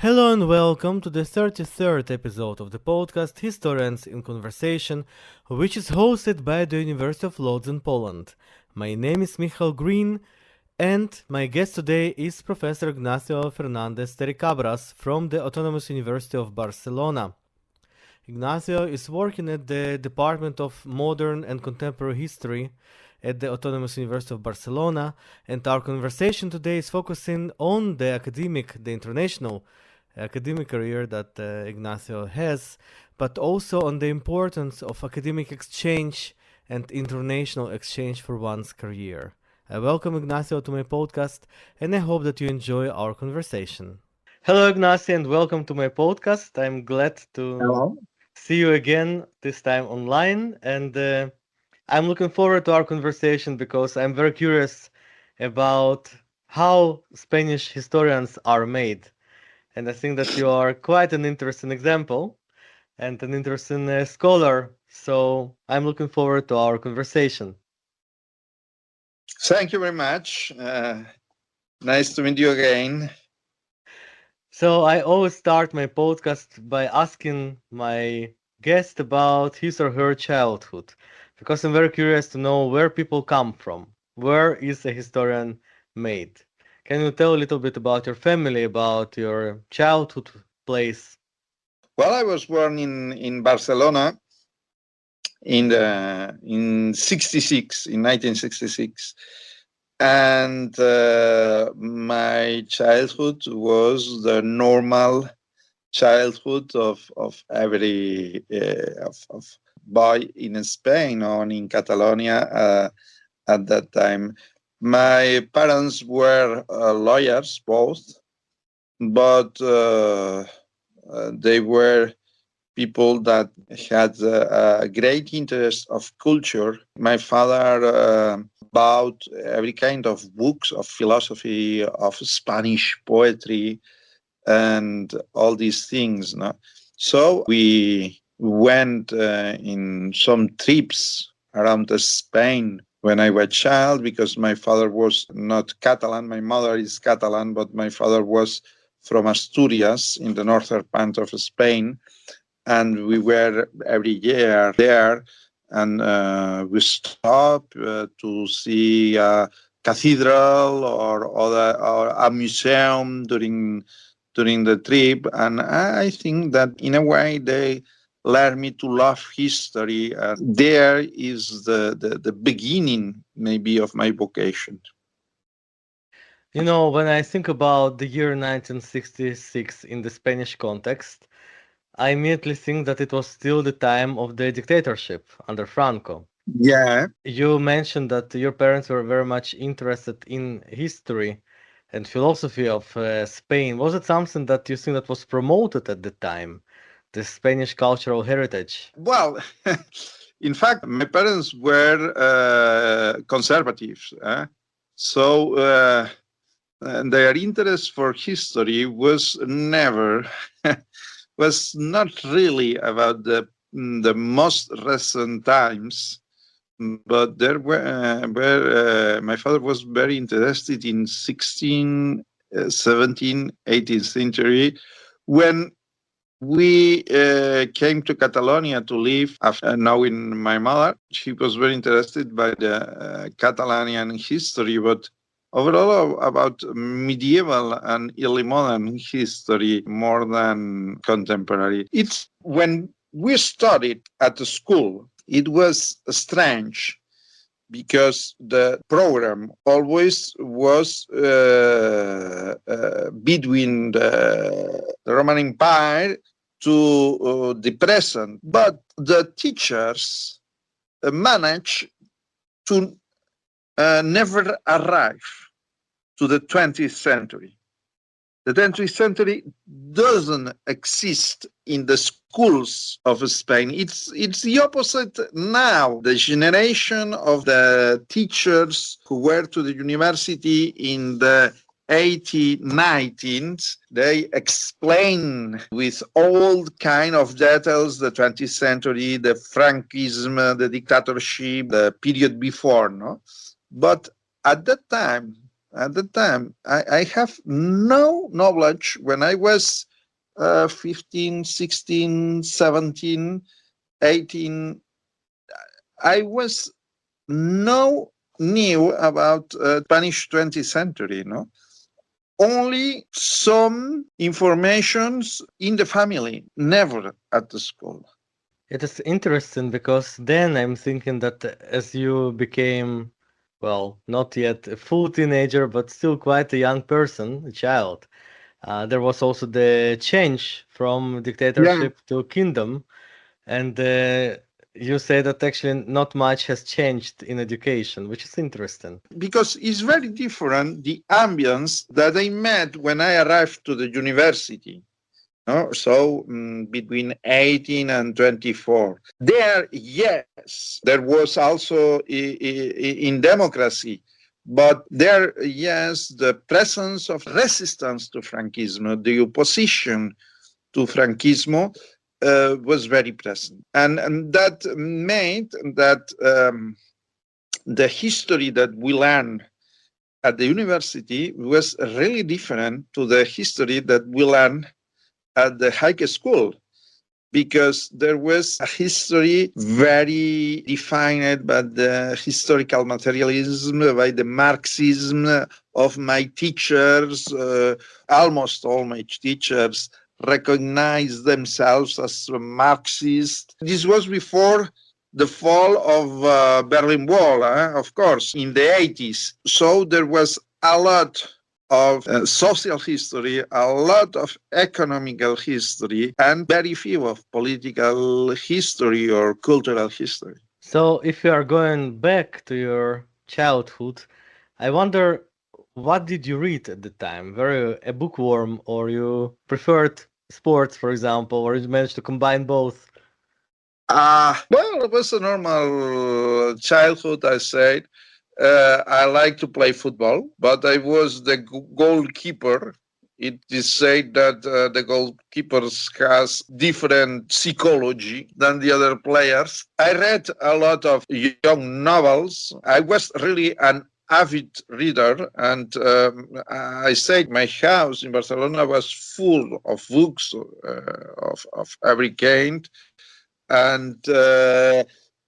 Hello and welcome to the 33rd episode of the podcast Historians in Conversation, which is hosted by the University of Lodz in Poland. My name is Michal Green, and my guest today is Professor Ignasi Fernandez Terricabras from the Autonomous University of Barcelona. Ignacio is working at the Department of Modern and Contemporary History at the Autonomous University of Barcelona, and our conversation today is focusing on the international academic career that Ignacio has, but also on the importance of academic exchange and international exchange for one's career. I welcome Ignacio to my podcast, and I hope that you enjoy our conversation. Hello, Ignacio, and welcome to my podcast. I'm glad to see you again, this time online, and I'm looking forward to our conversation because I'm very curious about how Spanish historians are made. And I think that you are quite an interesting example and an interesting scholar. So I'm looking forward to our conversation. Thank you very much. Nice to meet you again. So I always start my podcast by asking my guest about his or her childhood, because I'm very curious to know where people come from. Where is a historian made? Can you tell a little bit about your family, about your childhood place? Well, I was born in Barcelona in 1966, and my childhood was the normal childhood of every of boy in Spain or in Catalonia at that time. My parents were lawyers, both, but they were people that had a great interest of culture. My father bought every kind of books of philosophy, of Spanish poetry, and all these things. No? So we went in some trips around Spain when I was a child, because my father was not Catalan. My mother is Catalan, but my father was from Asturias in the northern part of Spain. And we were every year there, and we stopped to see a cathedral or a museum during the trip. And I think that in a way they led me to love history. There is the beginning, maybe, of my vocation. You know, when I think about the year 1966 in the Spanish context, I immediately think that it was still the time of the dictatorship under Franco. Yeah. You mentioned that your parents were very much interested in history and philosophy of Spain. Was it something that you think that was promoted at the time, the Spanish cultural heritage? Well, in fact, my parents were conservatives. So their interest for history was never, was not really about the most recent times, but there were my father was very interested in 16th, 17th, 18th century, when we came to Catalonia to live after knowing my mother. She was very interested by the Catalanian history, but overall about medieval and early modern history more than contemporary. It's when we studied at the school, it was strange, because the program always was between the Roman Empire to the present. But the teachers managed to never arrive to the 20th century. The 20th century doesn't exist in the schools of Spain. It's the opposite now. The generation of the teachers who were to the university in the 1819, they explain with all kind of details the 20th century, the Frankism, the dictatorship, the period before. No, but at that time, I have no knowledge when I was 15, 16, 17, 18, I was no knew about Spanish 20th century, no? Only some informations in the family, never at the school. It is interesting because then I'm thinking that as you became, well, not yet a full teenager, but still quite a young person, a child, there was also the change from Yeah, dictatorship to kingdom. And you say that actually not much has changed in education, which is interesting. because it's very different the ambience that I met when I arrived to the university. No? So between 18 and 24. There, yes, there was also in democracy, but there, yes, the presence of resistance to Franquismo, the opposition to Franquismo was very present. And that made that the history that we learned at the university was really different to the history that we learned at the high school, because there was a history very defined by the historical materialism, by the Marxism of my teachers. Almost all my teachers recognized themselves as Marxist. This was before the fall of Berlin Wall, of course, in the 80s. So there was a lot of social history, a lot of economical history, and very few of political history or cultural history. So if you are going back to your childhood, I wonder what did you read at the time? Were you a bookworm or you preferred sports, for example, or you managed to combine both? Well, it was a normal childhood, I said. I like to play football, but I was the goalkeeper. It is said that the goalkeepers has different psychology than the other players. I read a lot of young novels. I was really an avid reader, and I said my house in Barcelona was full of books of every kind. And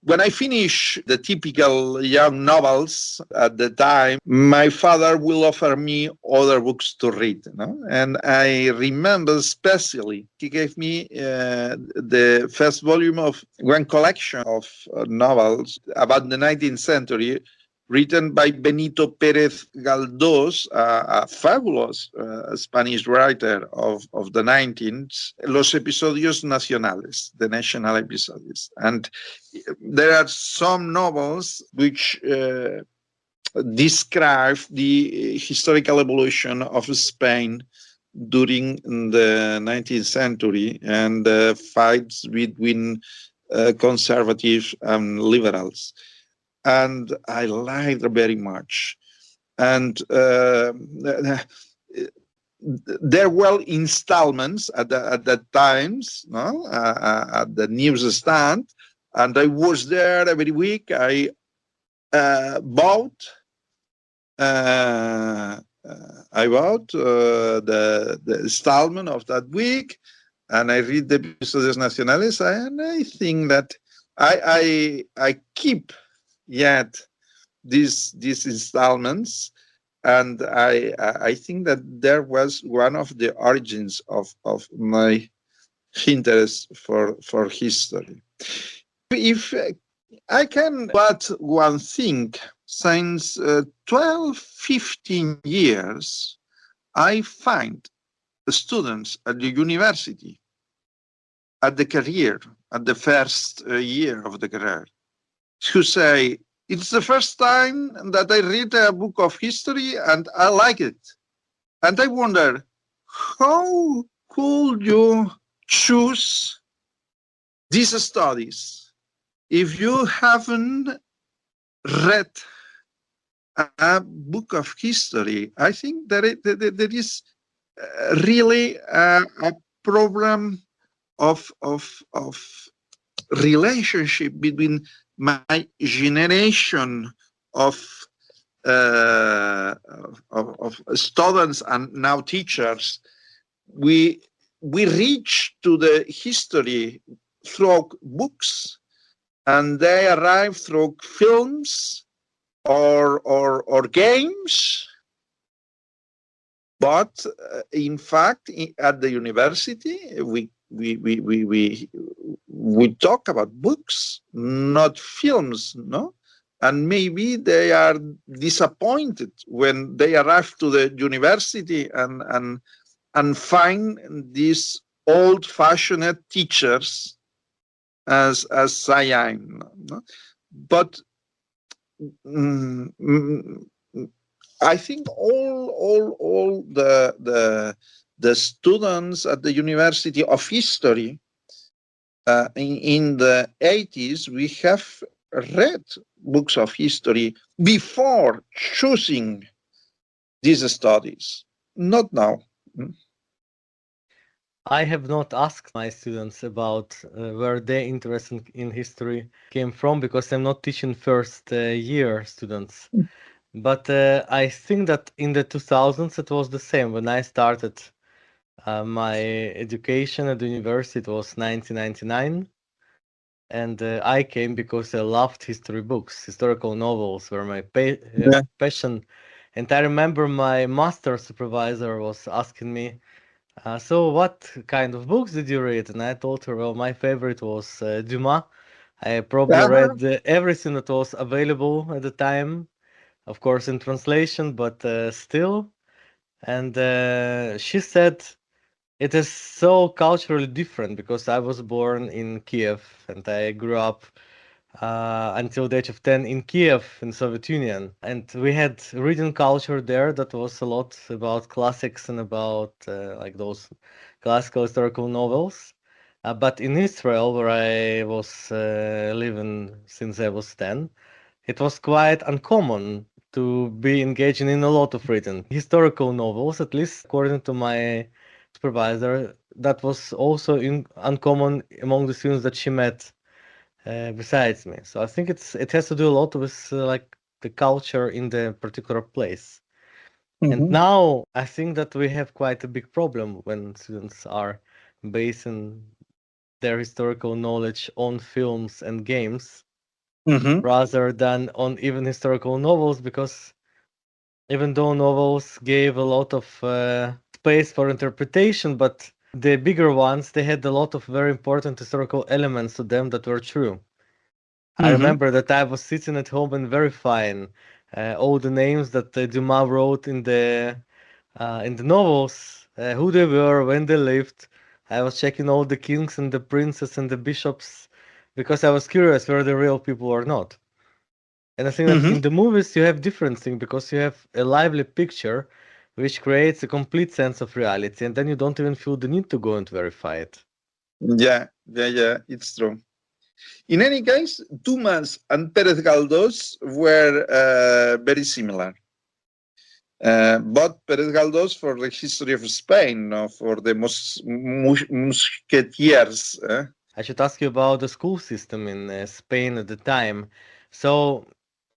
when I finish the typical young novels at the time, my father will offer me other books to read. No? And I remember especially he gave me the first volume of one collection of novels about the 19th century, written by Benito Pérez Galdós, a fabulous Spanish writer of the 19th, Los Episodios Nacionales, the national episodes. And there are some novels which describe the historical evolution of Spain during the 19th century and the fights between conservatives and liberals. And I liked it very much. And there were installments at that times, no? At the newsstand, and I was there every week. I bought the installment of that week, and I read the Episodios Nacionales, and I think that I keep yet these installments, and I think that there was one of the origins of my interest for history. If I can add one thing, since 12, 15 years, I find students at the university, at the career, at the first year of the career, who say, it's the first time that I read a book of history and I like it. And I wonder, how could you choose these studies if you haven't read a book of history? I think that there is really a problem of relationship between my generation of students and now teachers. We we reach to the history through books, and they arrive through films or games. But in fact, at the university, we talk about books, not films, no? And maybe they are disappointed when they arrive to the university and find these old-fashioned teachers as I am. No? But I think all the students at the University of History in the 80s, we have read books of history before choosing these studies, not now. I have not asked my students about where their interest in history came from, because I'm not teaching first year students. But I think that in the 2000s it was the same. When I started my education at the university, it was 1999. And I came because I loved history books. Historical novels were my passion. And I remember my master supervisor was asking me, so what kind of books did you read? And I told her, well, my favorite was Dumas. I probably read everything that was available at the time, of course in translation, but still. And she said it is so culturally different, because I was born in Kiev and I grew up until the age of 10 in Kiev in Soviet Union. And we had reading culture there that was a lot about classics and about like those classical historical novels. But in Israel, where I was living since I was 10, it was quite uncommon to be engaging in a lot of reading. Historical novels, at least according to my supervisor, that was also uncommon among the students that she met besides me. So I think it has to do a lot with like the culture in the particular place. And now I think that we have quite a big problem when students are basing their historical knowledge on films and games rather than on even historical novels, because even though novels gave a lot of space for interpretation, but the bigger ones, they had a lot of very important historical elements to them that were true. I remember that I was sitting at home and verifying all the names that Dumas wrote in the novels, who they were, when they lived. I was checking all the kings and the princes and the bishops, because I was curious were they real people or not. And I think that in the movies you have different thing, because you have a lively picture which creates a complete sense of reality, and then you don't even feel the need to go and verify it. Yeah, it's true. In any case, Dumas and Pérez Galdós were very similar. But Pérez Galdós for the history of Spain, no, for the musketeers. I should ask you about the school system in Spain at the time. So,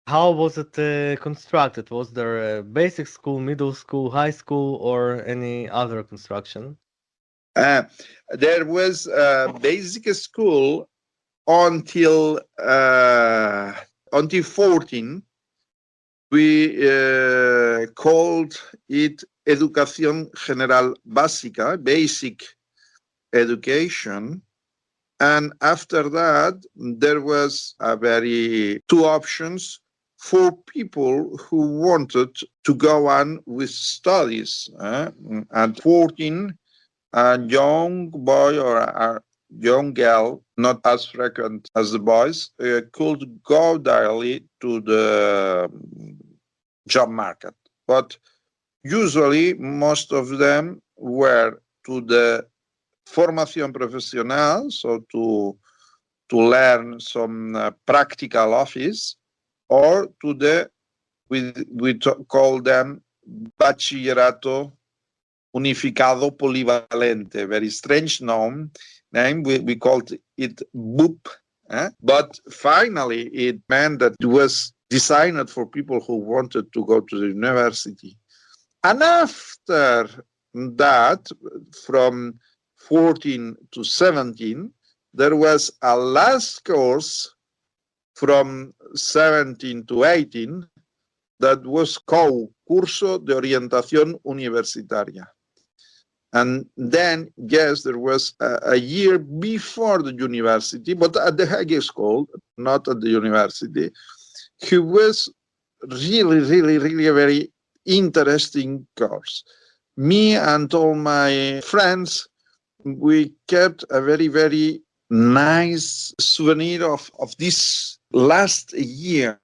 how was it constructed? Was there a basic school, middle school, high school, or any other construction? There was a basic school until 14. We called it Educación General Básica, basic education. And after that, there was two options for people who wanted to go on with studies. At 14, a young boy or a young girl, not as frequent as the boys, could go directly to the job market. But usually, most of them were to the formación profesional, so to learn some practical office, or to the, we call them bachillerato unificado polivalente, very strange name. We called it BUP, but finally it meant that it was designed for people who wanted to go to the university. And after that, from 14 to 17, there was a last course from 17 to 18 that was called Curso de Orientación Universitaria. And then, yes, there was a year before the university, but at the high school, not at the university. He was really a very interesting course. Me and all my friends, we kept a very nice souvenir of this last year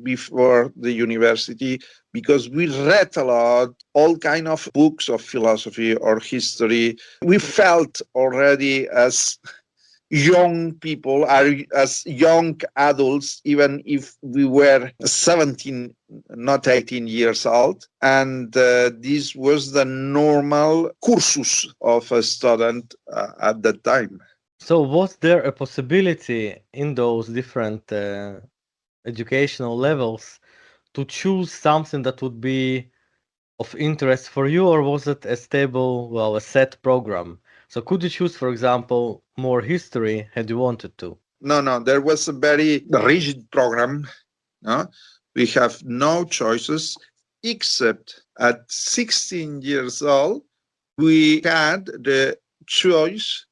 before the university, because we read a lot, all kind of books of philosophy or history. We felt already as young people, as young adults, even if we were 17, not 18 years old. And this was the normal cursus of a student at that time. So was there a possibility in those different educational levels to choose something that would be of interest for you, or was it a stable, well, a set program? So could you choose, for example, more history had you wanted to? No, there was a very rigid program. No? We have no choices, except at 16 years old, we had the choice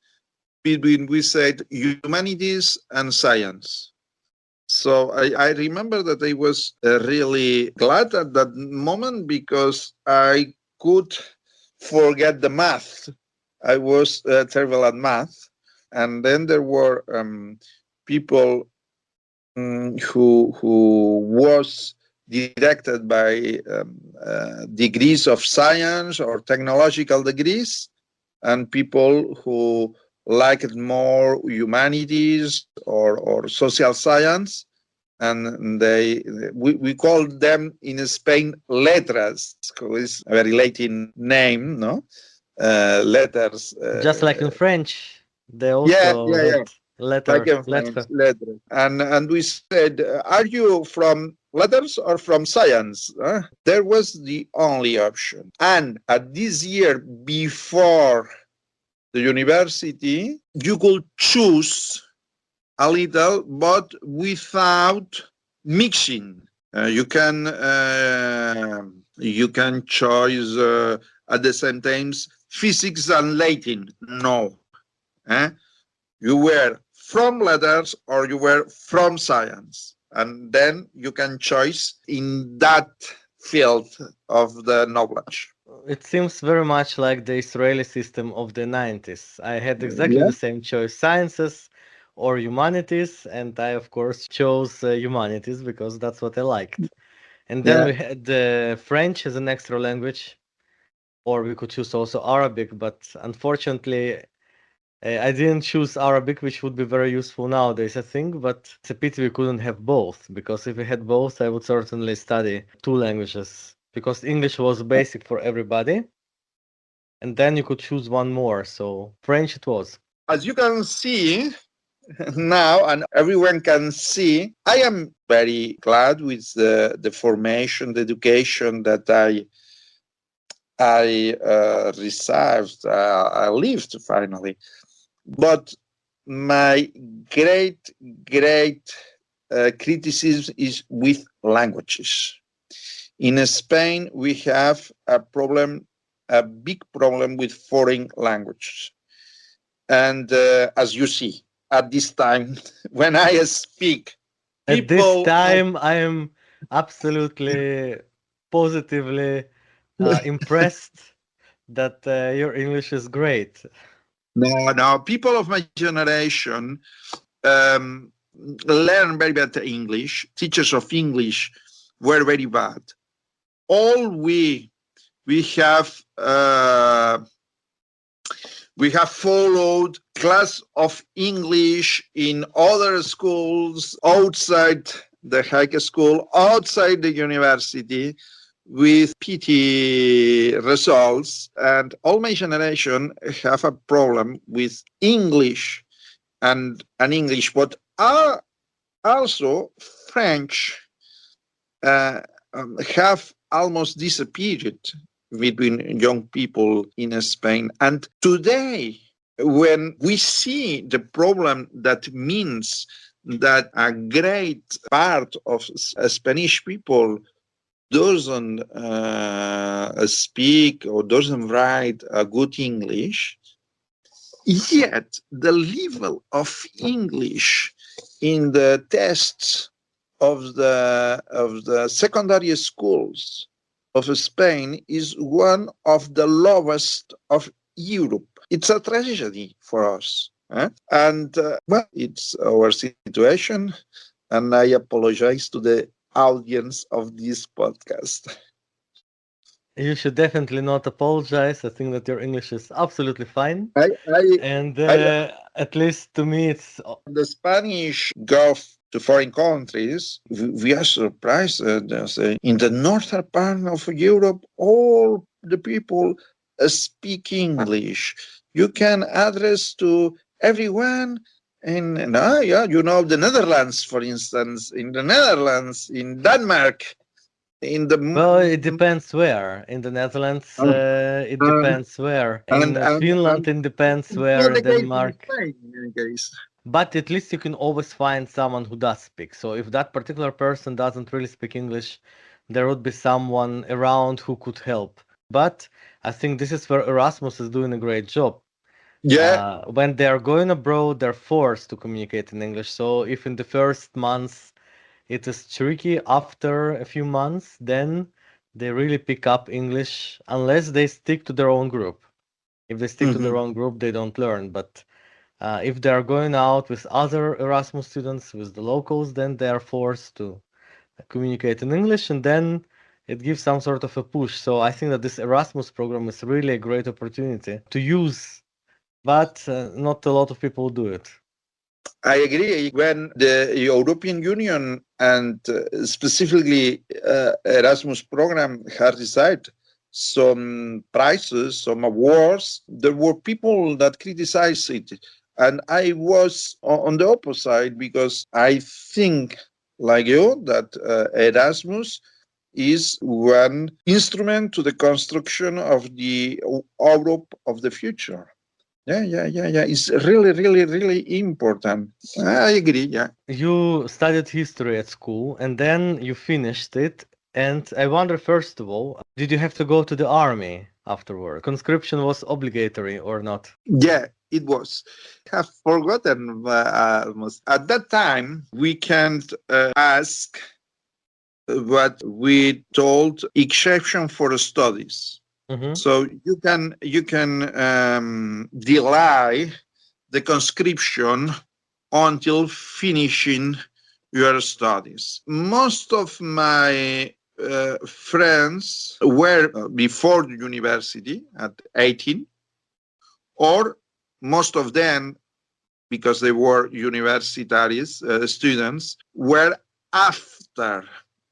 between, we said, humanities and science. So I remember that I was really glad at that moment, because I could forget the math. I was terrible at math. And then there were people who was directed by degrees of science or technological degrees, and people who liked more humanities or social science, and we called them in Spain letras, which is a very Latin name, no? Letters. Just like in French, they also had like in French, lettre. letter. And we said, are you from letters or from science? There was the only option. And at this year before the university, you could choose a little, but without mixing. You can choose at the same time physics and Latin. No, you were from letters or you were from science, and then you can choose in that field of the knowledge. It seems very much like the Israeli system of the 90s. I had exactly the same choice, sciences or humanities, and I, of course, chose humanities because that's what I liked. And then we had French as an extra language, or we could choose also Arabic, but unfortunately, I didn't choose Arabic, which would be very useful nowadays, I think, but it's a pity we couldn't have both, because if we had both, I would certainly study two languages, because English was basic for everybody, and then you could choose one more, so French it was. As you can see now, and everyone can see, I am very glad with the formation, the education that I received, I lived finally. But my great criticism is with languages. In Spain, we have a big problem with foreign languages. And as you see, at this time, when I speak, at this time, I am absolutely, positively impressed that your English is great. No, people of my generation learn very bad English. Teachers of English were very bad. All we have followed class of English in other schools outside the high school, outside the university, with piety results. And all my generation have a problem with English and English, but also French have almost disappeared between young people in Spain. And today, when we see the problem that means that a great part of Spanish people doesn't speak or doesn't write a good English, yet the level of English in the tests of the secondary schools of Spain is one of the lowest of Europe. It's a tragedy for us. And well, it's our situation. And I apologize to the audience of this podcast. You should definitely not apologize. I think that your English is absolutely fine. I, And I at least to me, it's the Spanish go to foreign countries. We are surprised. In the northern part of Europe, all the people speak English. You can address to everyone. And the Netherlands, for instance, in the Netherlands, in Denmark, well, it depends where. In the Netherlands, it depends where. In Finland, it depends where. In Denmark. In any case. But at least you can always find someone who does speak. So if that particular person doesn't really speak English, there would be someone around who could help. But I think this is where Erasmus is doing a great job. Yeah. When they are going abroad, they're forced to communicate in English. So if in the first months it is tricky, after a few months, then they really pick up English, unless they stick to their own group. If they stick to their own group, they don't learn. But if they are going out with other Erasmus students, with the locals, then they are forced to communicate in English, and then it gives some sort of a push. So I think that this Erasmus program is really a great opportunity to use, but not a lot of people do it. I agree. When the European Union and specifically Erasmus program has decided some prizes, some awards, there were people that criticized it. And I was on the opposite, because I think, like you, that Erasmus is one instrument to the construction of the Europe of the future. Yeah. It's really, really, really important. I agree, yeah. You studied history at school, and then you finished it. And I wonder, first of all, did you have to go to the army afterward? Conscription was obligatory or not? Yeah, it was. I have forgotten almost. At that time, we can't ask what we told exception for studies. So you can delay the conscription until finishing your studies. Most of my friends were before the university at 18, or most of them, because they were universitaries, students, were after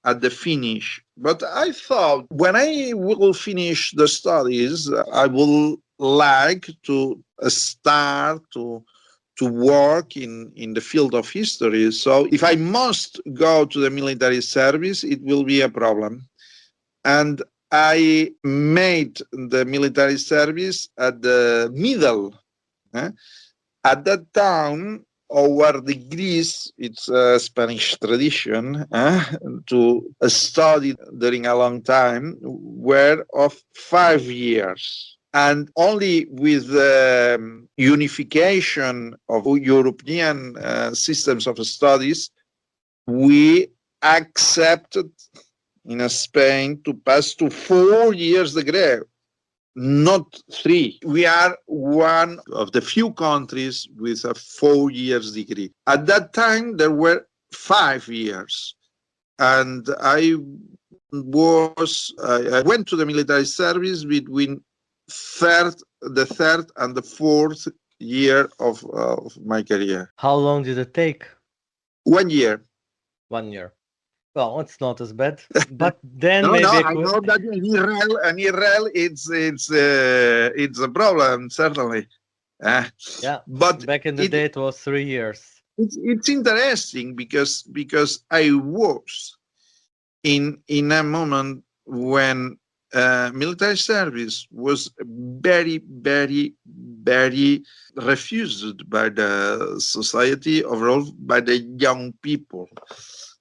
at the finish. But I thought, when I will finish the studies, I will like to start to work in the field of history. So if I must go to the military service, it will be a problem. And I made the military service at the middle. At that time, our degrees, it's a Spanish tradition to study during a long time, were of 5 years. And only with the unification of European systems of studies, we accepted in Spain to pass to 4 years degree, not 3. We are one of the few countries with a 4 years degree. At that time, there were 5 years. And I went to the military service between the third and the fourth year of my career. How long did it take? 1 year. 1 year. Well, it's not as bad, but then No, maybe I know that in Israel, it's a problem, certainly. yeah, but back in the day it was 3 years. It's interesting because I was in a moment when military service was very, very, very refused by the society overall, by the young people.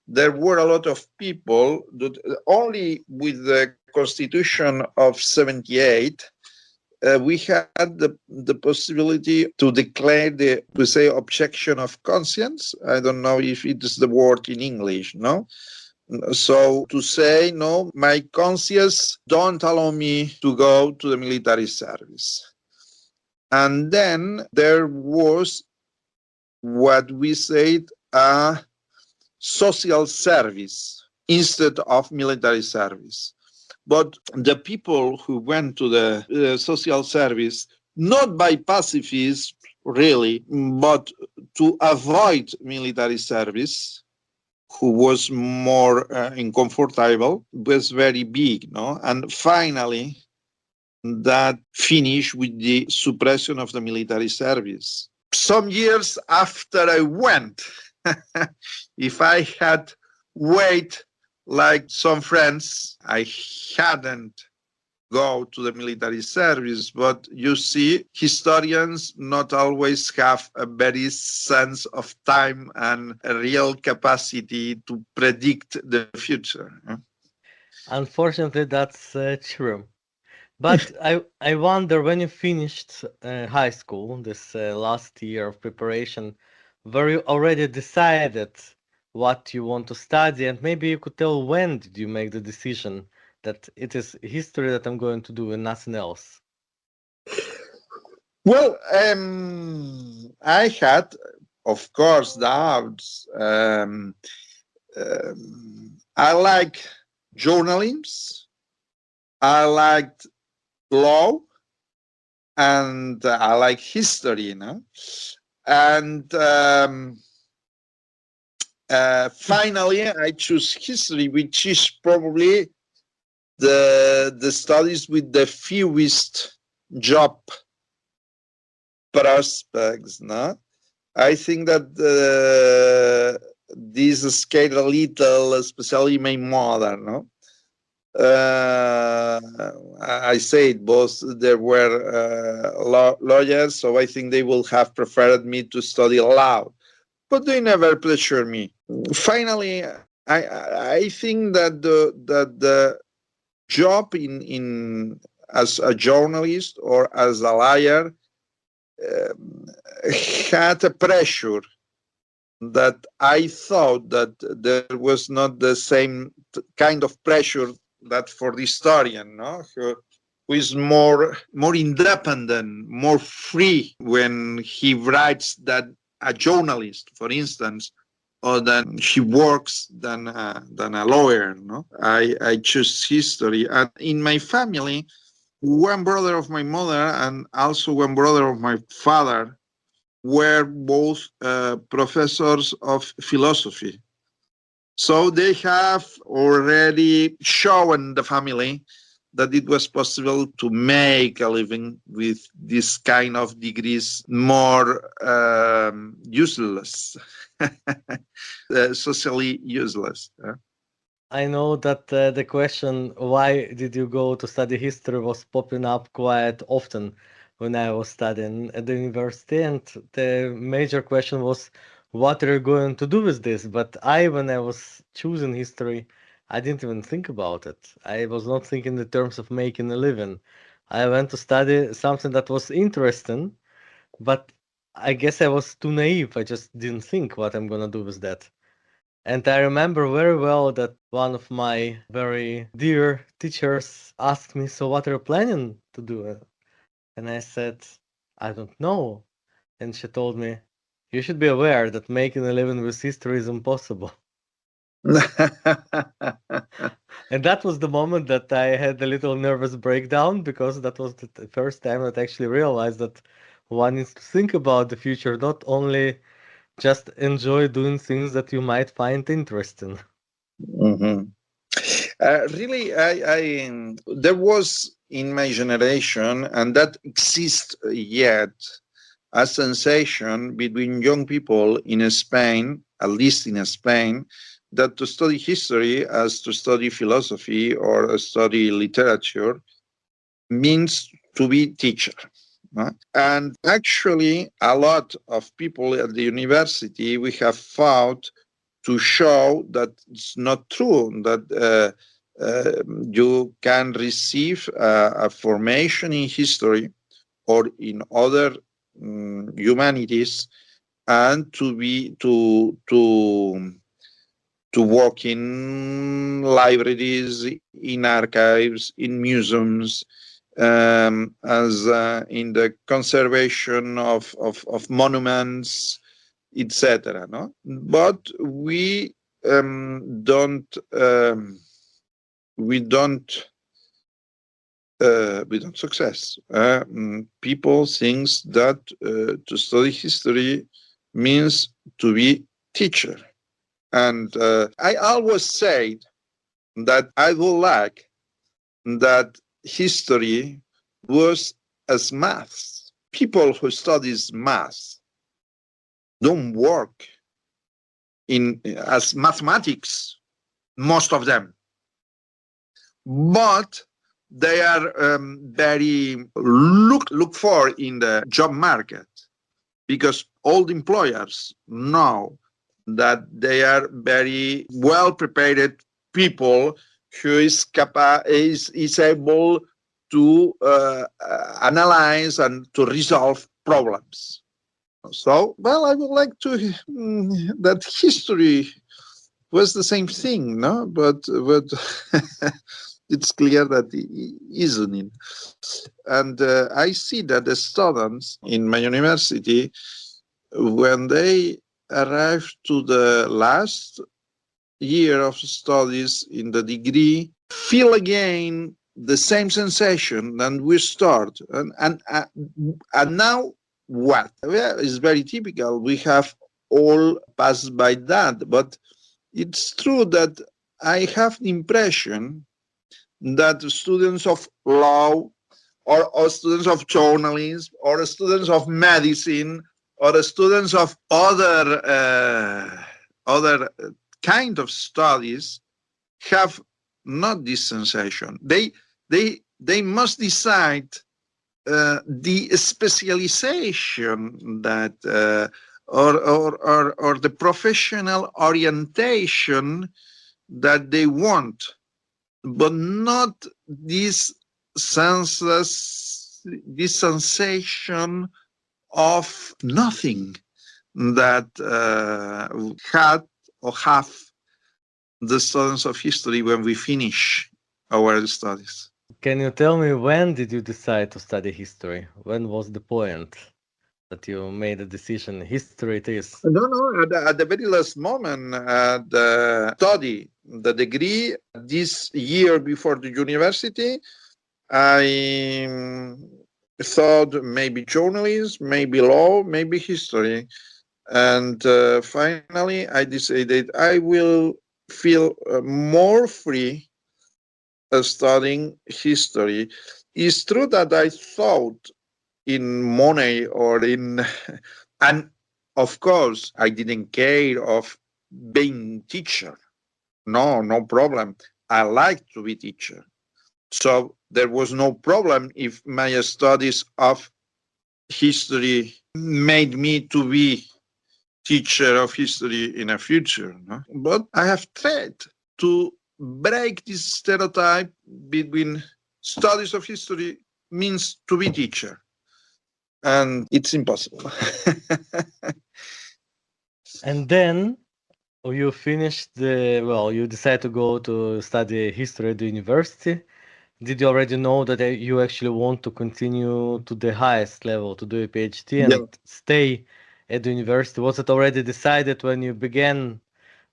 There were a lot of people that only with the Constitution of 78, we had the possibility to declare we say, objection of conscience. I don't know if it is the word in English, no? So to say, no, my conscience don't allow me to go to the military service. And then there was what we said a social service instead of military service. But the people who went to the social service, not by pacifism, really, but to avoid military service, who was more uncomfortable, was very big, no? And finally, that finished with the suppression of the military service. Some years after I went, if I had wait like some friends, I hadn't go to the military service. But you see, historians not always have a very sense of time and a real capacity to predict the future. Unfortunately, that's true. But I wonder, when you finished high school, this last year of preparation, were you already decided what you want to study? And maybe you could tell, when did you make the decision that it is history that I'm going to do and nothing else? Well, I had, of course, doubts. I like journalism. I liked law, and I like history, you know. And finally, I choose history, which is probably the studies with the fewest job prospects. No, I think that this scale a little, especially my mother. No. I said both there were lawyers, so I think they will have preferred me to study law, but they never pressured me. Finally, I think that the job in as a journalist or as a lawyer had a pressure that I thought that there was not the same kind of pressure that for the historian, no, who is more independent, more free when he writes that a journalist, for instance, or than he works than a lawyer. No, I choose history, and in my family, one brother of my mother and also one brother of my father were both professors of philosophy. So they have already shown the family that it was possible to make a living with this kind of degrees more useless, socially useless. I know that the question, why did you go to study history, was popping up quite often when I was studying at the university. And the major question was, what are you going to do with this? But when I was choosing history, I didn't even think about it. I was not thinking in terms of making a living. I went to study something that was interesting, but I guess I was too naive. I just didn't think what I'm going to do with that. And I remember very well that one of my very dear teachers asked me, "So what are you planning to do?" And I said, "I don't know." And she told me, "You should be aware that making a living with history is impossible." And that was the moment that I had a little nervous breakdown, because that was the first time that I actually realized that one needs to think about the future, not only just enjoy doing things that you might find interesting. Mm-hmm. Really, there was in my generation, and that exists yet, a sensation between young people in Spain, at least in Spain, that to study history as to study philosophy or study literature means to be teacher. And actually, a lot of people at the university, we have found to show that it's not true, that you can receive a formation in history or in other humanities and to work in libraries, in archives, in museums, as in the conservation of monuments, etc. No, but we don't success. People think that to study history means to be teacher, and I always say that I would like that history was as math. People who studies math don't work as mathematics, most of them, but they are very look for in the job market, because all the employers know that they are very well prepared people who is able to analyze and to resolve problems. So, well, I would like to that history was the same thing, no? But it's clear that it isn't. And I see that the students in my university, when they arrive to the last year of studies in the degree, feel again the same sensation than we start. And now what? Well, it's very typical. We have all passed by that, but it's true that I have the impression that students of law or students of journalism or students of medicine or students of other kind of studies have not this sensation. They must decide the specialization that or the professional orientation that they want, but not this sensation of nothing that had or have the students of history when we finish our studies. Can you tell me, when did you decide to study history? When was the point that you made a decision? History it is. No, at the very last moment, the study, the degree, this year before the university, I thought maybe journalism, maybe law, maybe history. And finally, I decided I will feel more free studying history. It's true that I thought in money or in, and of course, I didn't care of being teacher. No problem. I like to be teacher. So there was no problem if my studies of history made me to be teacher of history in the future. No? But I have tried to break this stereotype between studies of history means to be teacher. And it's impossible. And then you finished you decided to go to study history at the university. Did you already know that you actually want to continue to the highest level, to do a PhD and stay at the university? Was it already decided when you began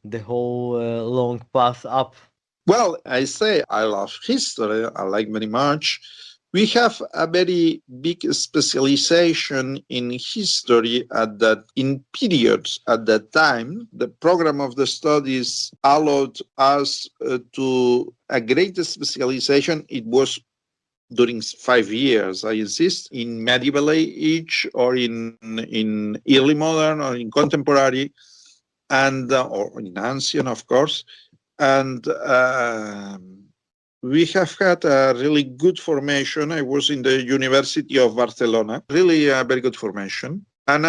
the whole long path up? Well, I say I love history. I like very much. We have a very big specialization in history in periods at that time. The program of the studies allowed us to a greater specialization. It was during 5 years, I insist, in medieval age or in early modern or in contemporary. and or in ancient, of course. And we have had a really good formation. I was in the University of Barcelona, really a very good formation. And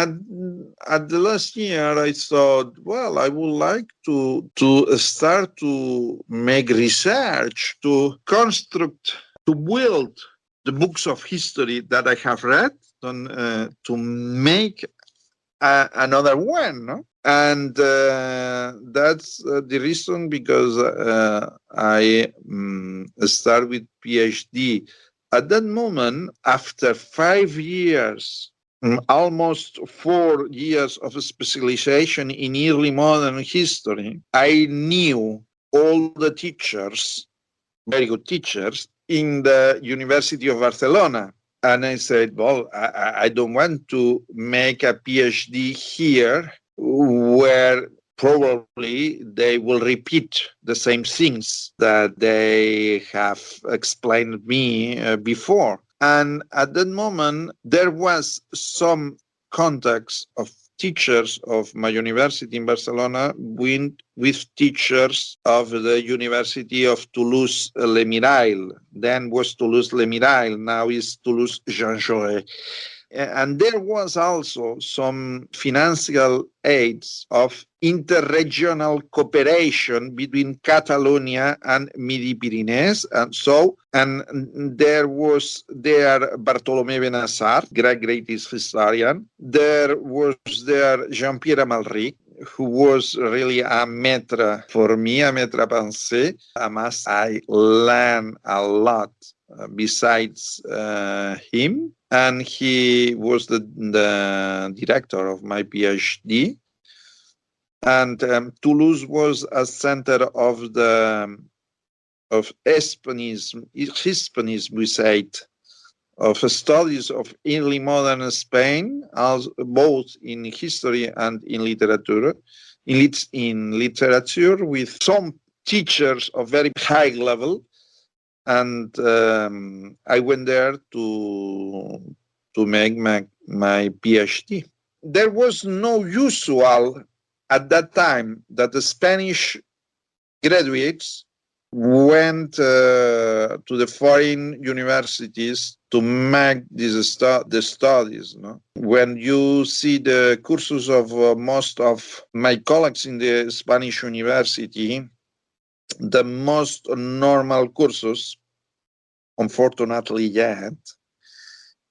at the last year, I thought, well, I would like to start to make research, to construct, to build the books of history that I have read, to make another one, no? And that's the reason, because I start with PhD. At that moment, after 5 years, almost 4 years of specialization in early modern history, I knew all the teachers, very good teachers, in the University of Barcelona. And I said, well, I don't want to make a PhD here where probably they will repeat the same things that they have explained me before. And at that moment, there was some contacts of teachers of my university in Barcelona with teachers of the University of Toulouse-Le Mirail. Then was Toulouse-Le Mirail, now is Toulouse-Jean Jaurès. And there was also some financial aids of interregional cooperation between Catalonia and Midi-Pyrenees. And there was Bartolomé Benassar, great historian. There was Jean-Pierre Amalric, who was really a maître for me, a maître à penser. I learned a lot besides him. And he was the director of my PhD. And Toulouse was a center of Hispanism, we said, of studies of early modern Spain, both in history and in literature. In literature, with some teachers of very high level. And I went there to make my PhD. There was no usual at that time that the Spanish graduates went to the foreign universities to make the studies. No? When you see the courses of most of my colleagues in the Spanish university, the most normal courses, unfortunately yet,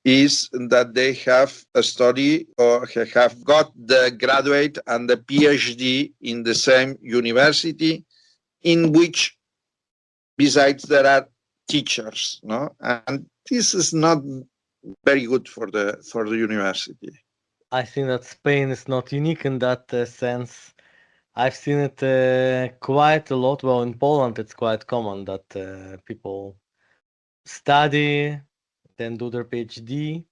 is that they have a study or have got the graduate and the PhD in the same university, in which, besides, there are teachers, no? And this is not very good for the university. I think that Spain is not unique in that sense. I've seen it quite a lot. Well, in Poland, it's quite common that people study, then do their PhD,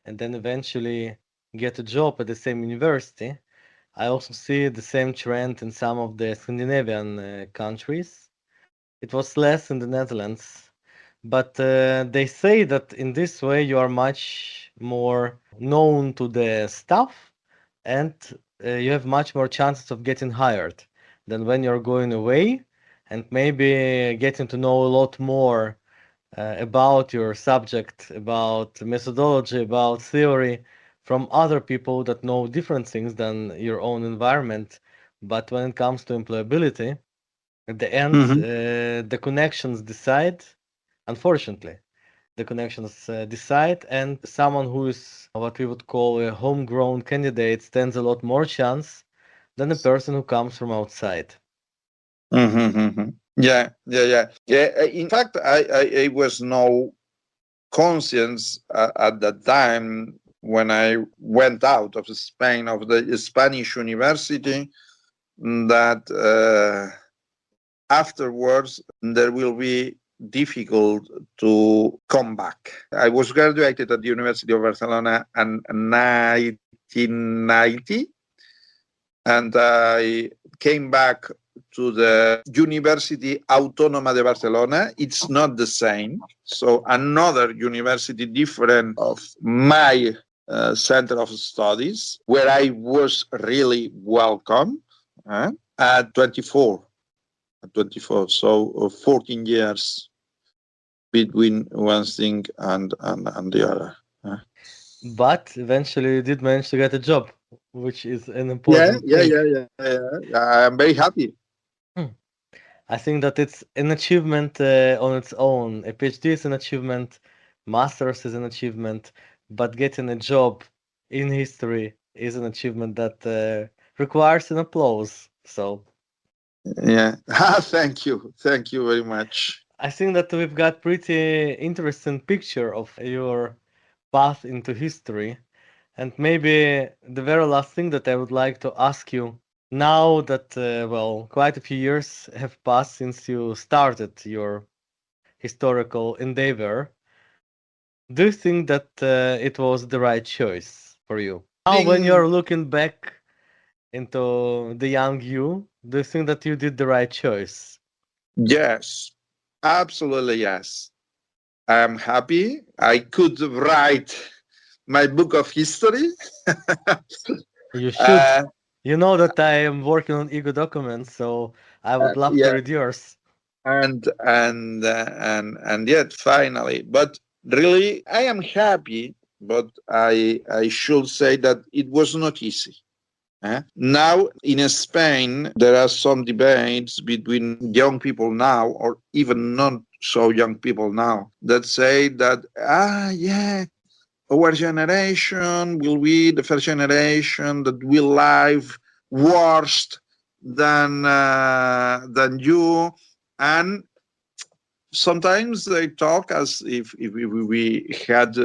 and then eventually get a job at the same university. I also see the same trend in some of the Scandinavian countries. It was less in the Netherlands, but they say that in this way you are much more known to the staff, and you have much more chances of getting hired than when you're going away and maybe getting to know a lot more about your subject, about methodology, about theory from other people that know different things than your own environment. But when it comes to employability, at the end, the connections decide, unfortunately. The connections decide, and someone who is what we would call a homegrown candidate stands a lot more chance than a person who comes from outside. Yeah. In fact, I was no conscience at that time when I went out of Spain, of the Spanish university, that afterwards there will be difficult to come back. I was graduated at the University of Barcelona in 1990, and I came back to the University Autónoma de Barcelona. It's not the same. So another university different of my center of studies, where I was really welcome. At 24. At 24. So 14 years between one thing and the other. But eventually you did manage to get a job, which is an Yeah, important thing. I'm very happy. I think that it's an achievement on its own. A PhD is an achievement, master's is an achievement, but getting a job in history is an achievement that requires an applause. So Yeah. Thank you. Thank you very much. I think that we've got pretty interesting picture of your path into history. And maybe the very last thing that I would like to ask you, now that, well, quite a few years have passed since you started your historical endeavor, do you think that it was the right choice for you? Now, when Think you're looking back into the young you, do you think that you did the right choice? yes, absolutely yes. I'm happy. I could write my book of history. You should. uh, You know that I am working on ego documents, so I would love to yeah, read yours. and yet finally, but really, I am happy. But I should say that it was not easy. Now in Spain, there are some debates between young people now, or even not so young people now, that say that yeah, our generation will be the first generation that will live worse than you, and sometimes they talk as if we had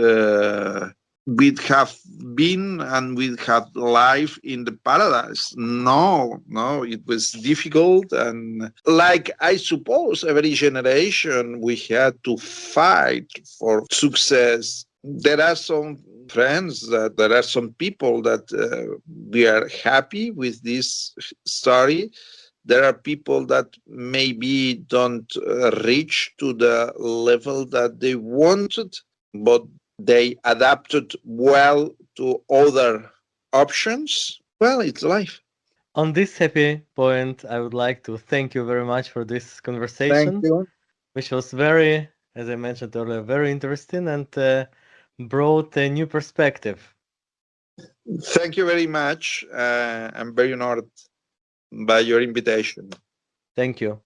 we'd have been and we'd have life in the paradise. No, it was difficult, and like I suppose every generation we had to fight for success. There are some friends that there are some people that we are happy with this story. There are people that maybe don't reach to the level that they wanted, but they adapted well to other options. Well, it's life. On this happy point, I would like to thank you very much for this Thank conversation, you. which was very, as I mentioned earlier, very interesting and brought a new perspective. Thank you very much. I'm very honored by your invitation. Thank you.